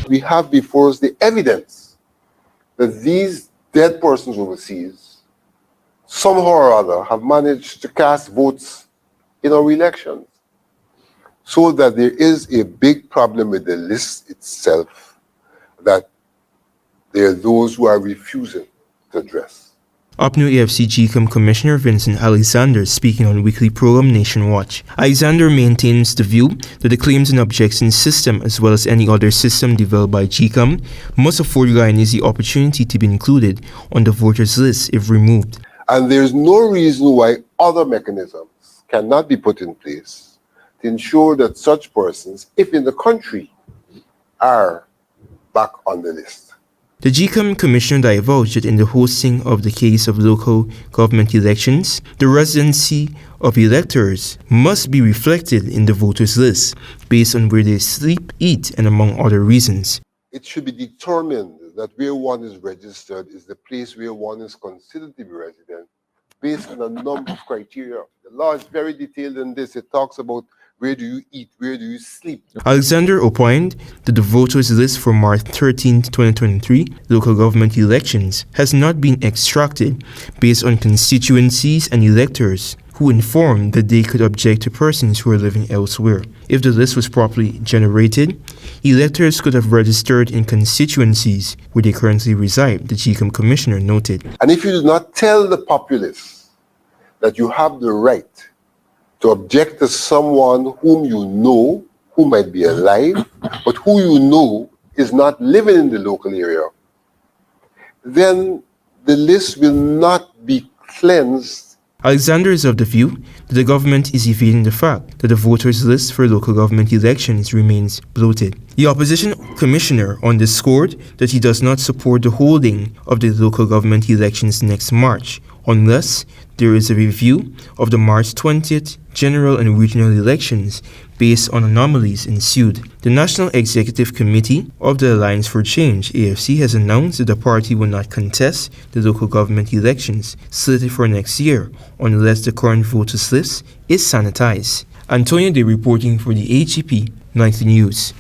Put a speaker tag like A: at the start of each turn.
A: We have before us the evidence that these dead persons overseas somehow or other have managed to cast votes in our elections. So that there is a big problem with the list itself that there are those who are refusing to address.
B: APNU+AFC GECOM Commissioner Vincent speaking on weekly program Nation Watch. Alexander maintains the view that the claims and objections system, as well as any other system developed by GECOM, must afford Guyanese the opportunity to be included on the voters list if removed.
A: And there's no reason why other mechanisms cannot be put in place to ensure that such persons, if in the country, are back on the list.
B: The GECOM Commissioner divulged that in the hosting of the case of local government elections, the residency of electors must be reflected in the voters list based on where they sleep, eat, and among other reasons.
A: It should be determined that where one is registered is the place where one is considered to be resident based on a number of criteria. The law is very detailed in this. It talks about where do you eat, where do you sleep.
B: Alexander opined that the voters list for March 13, 2023 local government elections has not been extracted based on constituencies and electors who informed that they could object to persons who are living elsewhere. If the list was properly generated, electors could have registered in constituencies where they currently reside, the GECOM Commissioner noted.
A: And if you do not tell the populace that you have the right to object to someone whom you know, who might be alive, but who you know is not living in the local area, then the list will not be cleansed.
B: Alexander is of the view that the government is evading the fact that the voters list for local government elections remains bloated. The opposition commissioner underscored that he does not support the holding of the local government elections next March unless there is a review of the March 20th general and regional elections based on anomalies ensued. The National Executive Committee of the Alliance for Change, AFC, has announced that the party will not contest the local government elections slated for next year unless the current voters list is sanitized. Antonio Dey reporting for the AGP 90 News.